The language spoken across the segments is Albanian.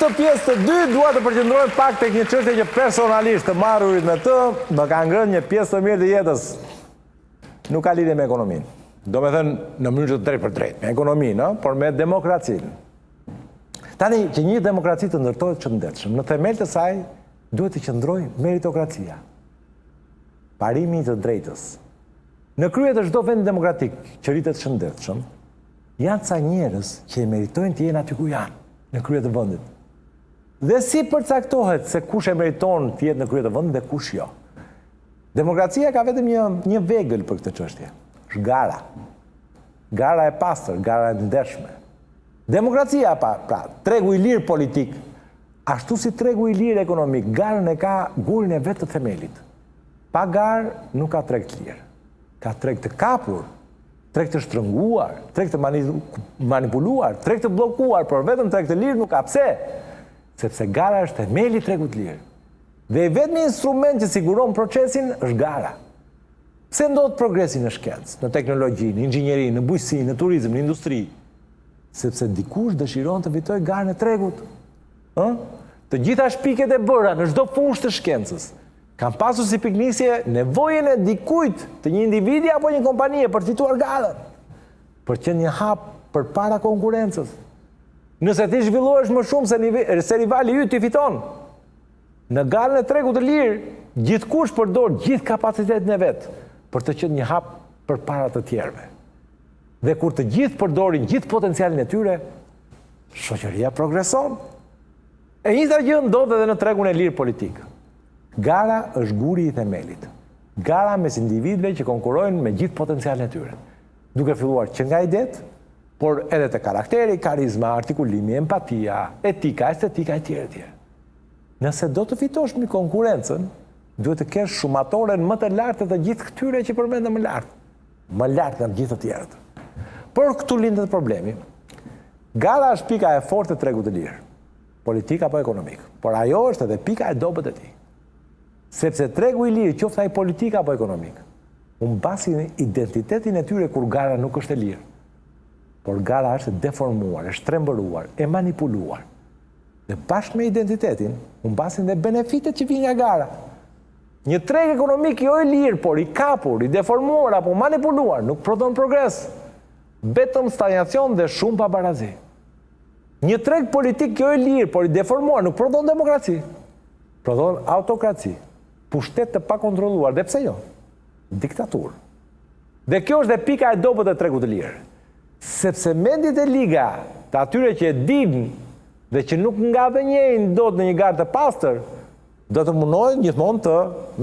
këtë pjesë të dytë dua të përqendrohem pak tek një çështje që personalisht të marrurit me të më ka ngrënë një pjesë të mirë të jetës. Nuk ka lidhje me ekonominë. Do me thënë në mënyrë të drejtë për drejtë, me ekonominë, por me demokracinë. Tani që një demokraci të ndërtohet shëndetshëm, në themel të saj duhet të qëndrojë meritokracia. Parimi të drejtës. Në krye të çdo vendi demokratik që rritet shëndetshëm, janë ca njerëz që e meritojnë të jenë aty ku janë, në krye të vendit. Dhe si përcaktohet se kush e meriton të jetë në krye të vendit dhe kush jo. Demokracia ka vetëm një vegël për këtë çështje. Është gara. Gara e pastër, gara e ndershme. Demokracia pra, tregu i lirë politik, ashtu si tregu i lirë ekonomik, garën e ka gurin e vetë të themelit. Pa garë nuk ka treg të lirë. Ka treg të kapur, treg të shtrënguar, treg të manipuluar, treg të blokuar, por vetëm treg të lirë nuk ka. Pse? Sepse gara është themeli i tregut të lirë. Dhe vetëmi instrument që siguron procesin është gara. Pse ndodh progresi në shkencë, në teknologji, në inxhinjeri, në bujqësi, në turizëm, në industri? Sepse dikush dëshiron të fitojë garën e tregut. Të gjitha shpiket e bëra në çdo fushë të shkencës kanë pasur si piknisje nevojën e dikujt, të një individi apo një kompanie për të fituar garën, për të qenë një hap përpara konkurrencës. Nëse ti zhvillohesh më shumë se rivali yt ti fiton. Në garën e tregut të lirë, gjithkush përdor gjithë kapacitetin e vet për të qenë një hap përpara të tjerëve. Dhe kur të gjithë përdorin gjithë potencialin e tyre, shoqëria progreson. E njëjta gjë ndodh edhe në tregun e lirë politik. Gara është guri i themelit. Gara mes individëve që konkurrojnë me gjithë potencialin e tyre. Duke filluar që nga idet, por edhe te karakteri, karizma, artikulimi, empatia, etika, estetika e tjerë. Nëse do të fitosh me konkurrencën, duhet të kesh shumatoren më të lartë të gjithë këtyre që përmendëm më lartë. Më lartë nga të gjithë të tjerët. Por këtu lindet problemi. Gara është pika e fortë e tregut të lirë. Politik apo ekonomik. Por ajo është edhe pika e dobët e tij. Sepse tregu i lirë, qoftë ai politik apo ekonomik, humbasin identitetin e tyre kur gara nuk është e lirë. Por gara është deformuar, e shtrembëruar, e manipuluar. Dhe bashkë me identitetin, humbasin dhe benefitet që vijnë nga gara. Një treg ekonomik jo i lirë, por i kapur, i deformuar apo manipuluar, nuk prodhon progres. Vetëm stagnacion dhe shumë pabarazi. Një treg politik jo i lirë, por i deformuar, nuk prodhon demokraci. Prodhon autokraci. Pushtet të pakontrolluar, dhe pse jo? Diktaturë. Dhe kjo është dhe pika e dobët e tregut të lirë. Sepse mendjet e liga të atyre që e dinë dhe që nuk nga dhe njejnë do të në një garë të pastër, do të munojnë gjithmonë të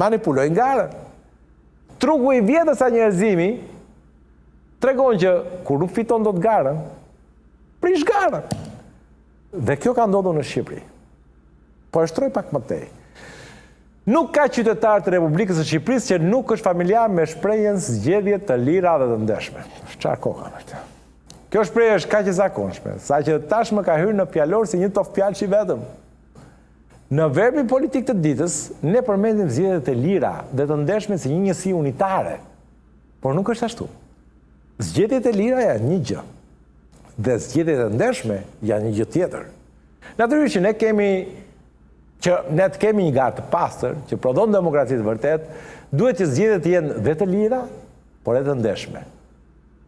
manipulojnë garën. Truku i vjetës a njerëzimi tregon që kur nuk fiton do të garën, prish garën. Dhe kjo ka ndodhur në Shqipëri. Po e shtroj pak më tej. Nuk ka qytetar të Republikës së Shqipërisë që nuk është familjar me shprehjen zgjedhje të lira dhe të ndeshme. Çfarë koka me këtë? Kjo shprehje është kaq e zakonshme, saqë tashmë ka hyrë në fjalor si një tof fjalësh i vetëm. Në verbin politik të ditës, ne përmendim zgjedhjet e lira dhe të ndeshme si një njësi unitare, por nuk është ashtu. Zgjedhjet e lira janë një gjë, dhe zgjedhjet e ndeshme janë një gjë tjetër. Natyrisht ne të kemi një garë të pastër, që prodhon demokraci të vërtet, duhet që zgjedhjet të jenë dhe të lira, por edhe të ndeshme.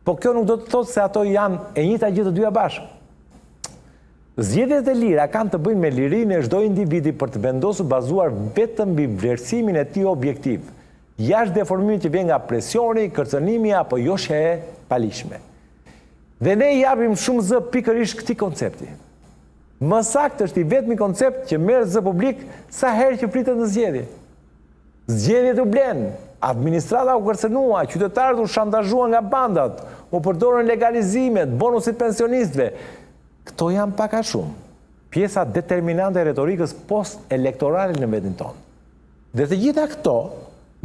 Po kjo nuk do të thotë se ato janë e njëjta gjë të dyja bashkë. Zgjedhjet e lira kanë të bëjnë me lirinë e çdo individi për të vendosur bazuar vetëm mbi vlerësimin e tij objektiv, jashtë deformimit që vjen nga presioni, kërcënimi apo joshja e palishme. Dhe ne i japim shumë zë pikërisht këtij koncepti. Më saktë është i vetmi koncept që merr zë publik sa herë që pritet në zgjedhje. Zgjedhjet u blenë, administrata u kërcënua, qytetarët u shantazhuan nga bandat, u përdorën legalizimet, bonusit pensionistëve. Këto janë pak a shumë pjesa determinante e retorikës post-elektorale në vendin tonë. Dhe të gjitha këto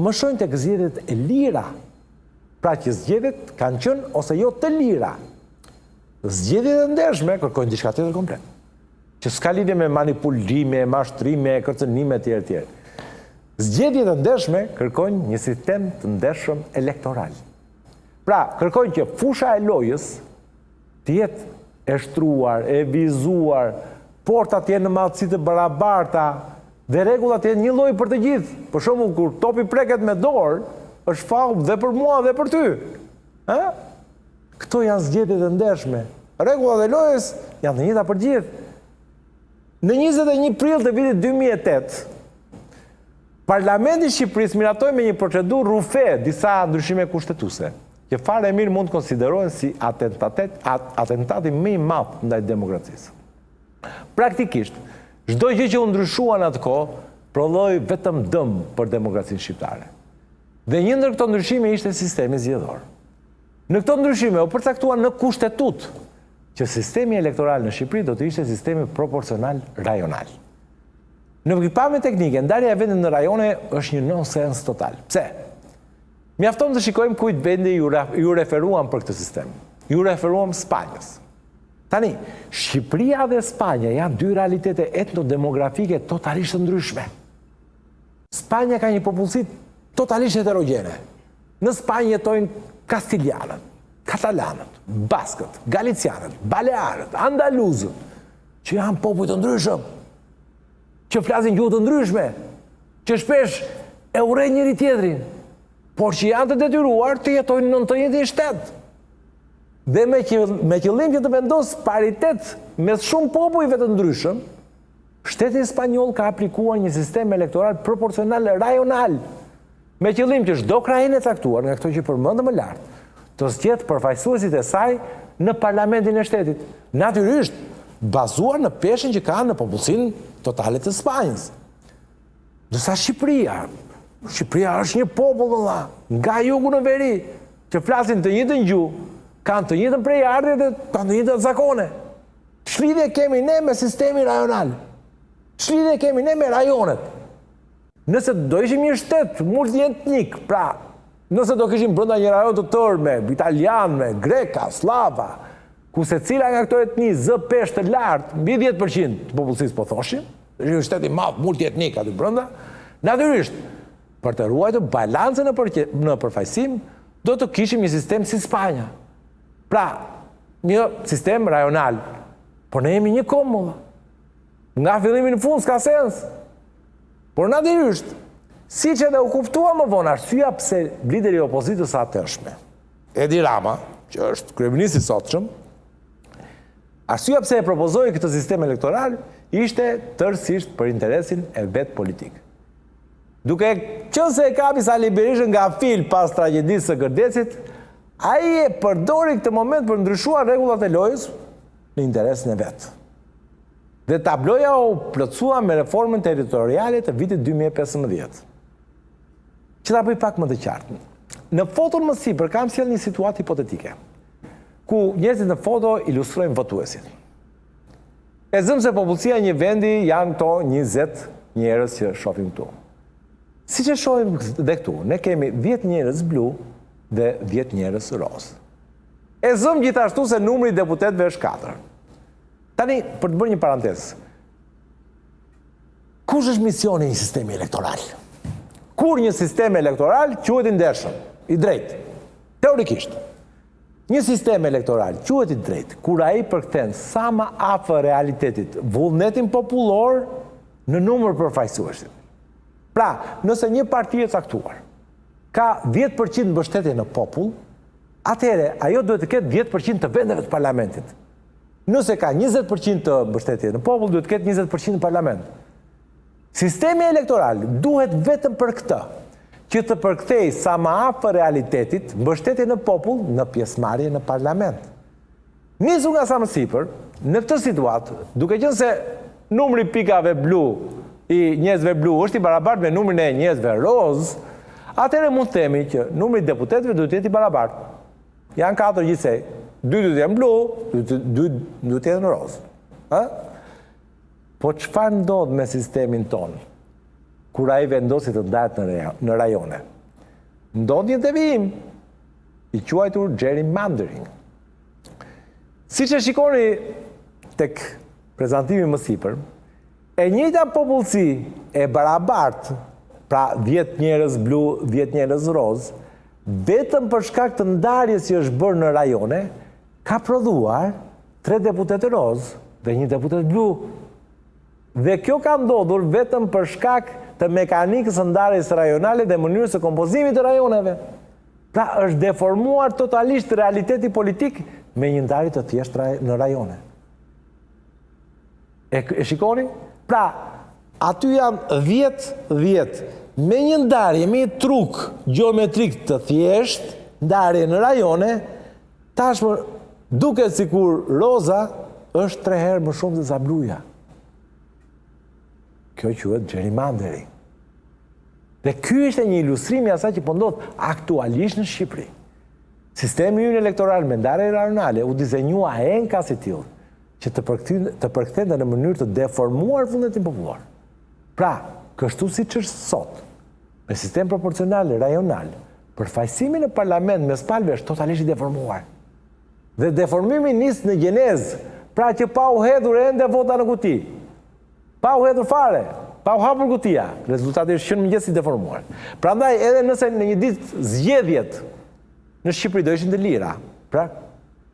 më shojnë tek zgjedhjet e lira. Pra që zgjedhjet kanë qenë ose jo të lira. Zgjedhjet e ndershme kërkojnë diçka tjetër komplet. Që s'ka lidhje me manipulime, mashtrime, kërcënime etj. Zgjedhjet e ndershme kërkojnë një sistem të ndershëm elektoral. Pra, kërkojnë që fusha e lojës të jetë e shtruar, e vizuar, portat jenë në madhësi të barabarta dhe rregullat janë një lloj për të gjithë. Për shembull, kur topi preket me dorë, është faull dhe për mua dhe për ty. Ë? Këto janë zgjedhjet e ndershme. Rregullat e lojës janë të njëjta për gjithë. Në 21 prill të vitit 2008, Parlamenti i Shqipërisë miratoi me një procedurë rufe disa ndryshime kushtetuese, që fare mirë mund të konsiderohen si atentati më i madh ndaj demokracisë. Praktikisht, çdo gjë që u ndryshua në atë kohë prodhoi vetëm dëm për demokracinë shqiptare. Dhe një ndër këto ndryshime ishte sistemi zgjedhor. Në këto ndryshime u përcaktua në kushtetut që sistemi elektoral në Shqipëri do të ishte sistemi proporcional rajonal. Në pikpamje teknike, ndarja e vendit në rajone është një nonsens total. Pse? Mjafton të shikojmë kujt vendi ju referuam për këtë sistem. Ju referuam Spanjës. Tani, Shqipëria dhe Spanja janë dy realitete etnodemografike totalisht të ndryshme. Spanja ka një popullsi totalisht heterogjene. Në Spanjë jetojnë Kastilianët, Katalanët, Baskët, Galicianët, Balearët, Andaluzët, që janë popull të ndryshëm, që flasin gjuhë të ndryshme, që shpesh e urrejnë njëri tjetrin, por që janë të detyruar të jetojnë në të njëjtin shtet. Dhe me qëllim që të vendos paritet mes shumë popujve të ndryshëm, shteti spanjoll ka aplikuar një sistem elektoral proporcional rajonal, me qëllim që çdo krajinë e caktuar nga këto që përmendëm më lart, të zgjedhë përfaqësuesit e saj në parlamentin e shtetit, natyrisht bazuar në peshën që kanë në popullsinë totale të Spanjës. Dërsa Shqipëria është një popull nga jugu në veri, që flasin të njëjtën gjuhë, kanë të njëjtën prejardhje dhe kanë të njëjtën zakone. Ç'lidhje kemi ne me sistemin rajonal? Ç'lidhje kemi ne me rajonet? Nëse do ishim një shtet multietnik, pra, nëse do kishim brenda një rajon të tërë me italian, me greka, slava, ku secila nga këto etni zë peshë të lartë, mbi 10% të popullsisë po thoshim, është një shtet i madh multietnik aty brenda, natyrisht, për të ruajtur balancën në përfaqësim, do të kishim një sistem si Spanja. Pra, një sistem rajonal, por ne jemi një komunë. Nga fillimi në fund s'ka sens. Por natyrisht, siç edhe u kuptua më vonë arsyeja pse lideri i opozitës së atëshme, Edi Rama, që është kryeministi i sotshëm, arsyeja pse e propozoi këtë sistem elektoral ishte tërësisht për interesin e vet politik. Duke qenë se e kapi Sali Berishën nga fil pas tragjedisë së Gërdecit, ai e përdori këtë moment për ndryshuar rregullat e lojës në interesin e vet. Dhe tabloja u plotësua me reformën territoriale të vitit 2015. Që ta bëj pak më të qartë. Në foton më sipër kam sjell një situatë hipotetike, ku njerëzit në foto ilustrojnë votuesit. E zëm se popullsia një vendi janë këto 20 njerëz që shohim këtu. Siç e shohim dhe këtu, ne kemi 10 njerëz blu dhe 10 njerëz roz. E zëm gjithashtu se numri i deputetëve është 4. Tani, për të bërë një parantezë, kush është misioni i një sistemi elektoral? Kur një sistem elektoral quhet i ndershëm, i drejtë, teorikisht. Një sistem elektoral quhet i drejtë, kur ai përkthen sa më afër realitetit vullnetin popullor në numër përfaqësuesit. Pra, nëse një parti e caktuar ka 10% mbështetje në popull, atëherë ajo duhet të ketë 10% të vendeve të parlamentit. Nëse ka 20% të mbështetje në popull, duhet të ketë 20% në parlament. Sistemi elektoral duhet vetëm për këtë, që të përkthej sa më afër realitetit mbështetje në popull në pjesëmarrje në parlament. Nisur nga sa më sipër, në këtë situatë, duke qenë se numri pikave blu i njerëzve blu është i barabartë me numrin e njerëzve roz, atëherë mund të themi që numri i deputetëve duhet të jetë i barabartë. Janë 4 gjithsej. 2 duhet të jenë blu, 2 duhet të jenë roz. Po çfarë ndodh me sistemin ton, kur ai vendosi të ndahet në rajone? Ndodh një devijim, i quajtur gerrymandering. Siç e shikoni tek prezantimi më sipër, e njëjta popullsi e barabartë, pra 10 njerëz blu, 10 njerëz roz, vetëm për shkak të ndarjes që është bërë në rajone, ka prodhuar 3 deputetë roz dhe 1 deputet blu. Dhe kjo ka ndodhur vetëm për shkak të mekanikës së ndarjes rajonale dhe mënyrës së kompozimit të rajoneve. Pra është deformuar totalisht realiteti politik me një ndarje të thjeshtë në rajone. E shikoni? Pra, aty janë 10, me një ndarje, me një truk geometrik të thjesht, ndarje në rajone, tashmë duket sikur roza është 3 herë më shumë se sa bluja. Kjo quhet gerrymandering. Dhe ky ishte një ilustrim i asaj që po ndodh aktualisht në Shqipëri. Sistemi ynë elektoral me ndarje rajonale u dizenjua enka si tillë që të përkthente në mënyrë të deformuar vullnetin popullor. Pra, kështu siç është sot, me sistem proporcional rajonal, përfaqësimi në parlament mes palëve është totalisht i deformuar. Dhe deformimi nis në gjenezë, pra që pa u hedhur ende vota në kuti. Pa u hedhur fare, pa u hapur kutia, rezultati është që në mëngjes i deformuar. Prandaj edhe nëse në një ditë zgjedhjet në Shqipëri do ishin të lira, pra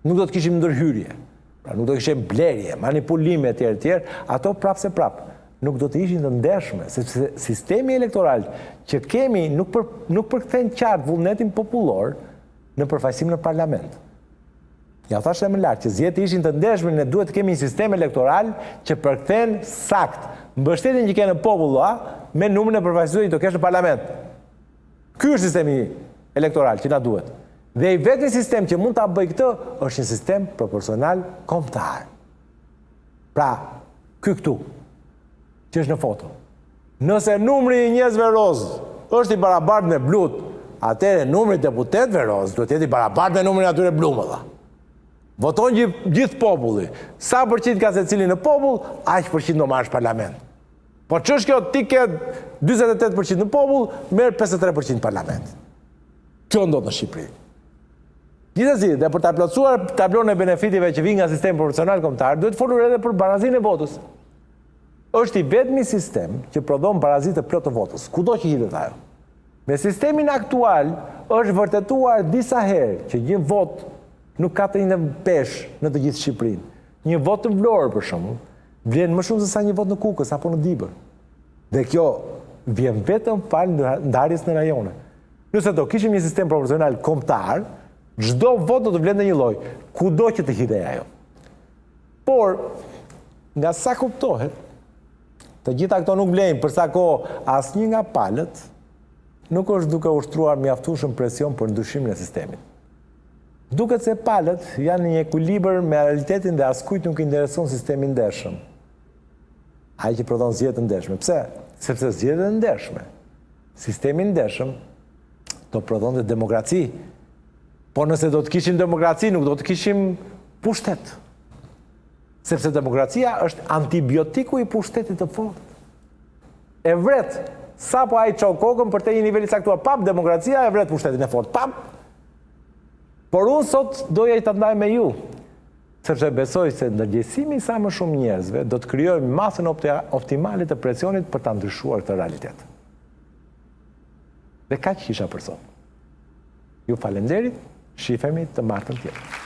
nuk do të kishim ndërhyrje, pra nuk do të kishim blerje, manipulime etj, ato prapse prap nuk do të ishin të ndershme, sepse sistemi elektoral që kemi nuk përkthen qartë vullnetin popullor në përfaqësim në parlament. Ja thashë më lart që zgjedhjet ishin të ndershme, ne duhet të kemi një sistem elektoral që përkthen sakt mbështetjen që kanë populla me numrin e përfaqësuesve që do kesh në parlament. Ky është sistemi elektoral që na duhet. Dhe i vetmi sistem që mund ta bëjë këtë është një sistem proporcional kombëtar. Pra, ky këtu që është në foto. Nëse numri i njerëzve roz është i barabartë me blut, atëherë numri i deputetëve roz duhet të jetë i barabartë me numrin e atyre blu më dha. Voton gjithë populli. Sa përqind ka secili në popull, aq përqind do marrësh parlament. Po ç'është kjo ti ke 48% në popull, merr 53% në parlament. Kjo ndodh në Shqipëri. Gjithsesi, dhe për ta plotësuar tablon e benefitive që vijnë nga sistemi proporcional kombëtar, duhet folur edhe për barazinë e votës. Është i vetmi sistem që prodhon barazi të plotë të votës, kudo që hidhet ajo. Me sistemin aktual është vërtetuar disa herë që një vot nuk ka të një pesh në të gjithë Shqipërinë. Një vot në Vlorë, për shembull, vlen më shumë se sa një vot në Kukës apo në Dibër. Dhe kjo vjen vetëm fal ndarjes në rajone. Nëse do kishim një sistem proporcional kombëtar, çdo vot do të vlente një lloj, kudo që të hidhej ajo. Por, nga sa kuptohet, të gjitha këto nuk vlejnë për sa kohë asnjë nga palët nuk është duke ushtruar mjaftueshëm presion për ndryshimin e sistemit. Duket se palët janë në një ekuilibër me realitetin dhe askujt nuk i intereson sistemi i ndershëm. Ai që prodhon zgjedhje të ndershme. Pse? Sepse zgjedhjet e ndershme, sistemi i ndershëm do prodhonte demokraci. Po nëse do të kishim demokraci, nuk do të kishim pushtet. Sepse demokracia është antibiotiku i pushtetit të fortë. E vret, sapo ai çon kokën për te një niveli caktuar, pap demokracia e vret pushtetin e fortë. Pap. Por unë sot doja i të ndaj me ju, sepse besoj se ndërgjegjësimi i sa më shumë njerëzve do të krijojë masën optimale të presionit për ta ndryshuar këtë realitet. Dhe kaq kisha për sot. Ju falenderit, shihemi të martën tjetër.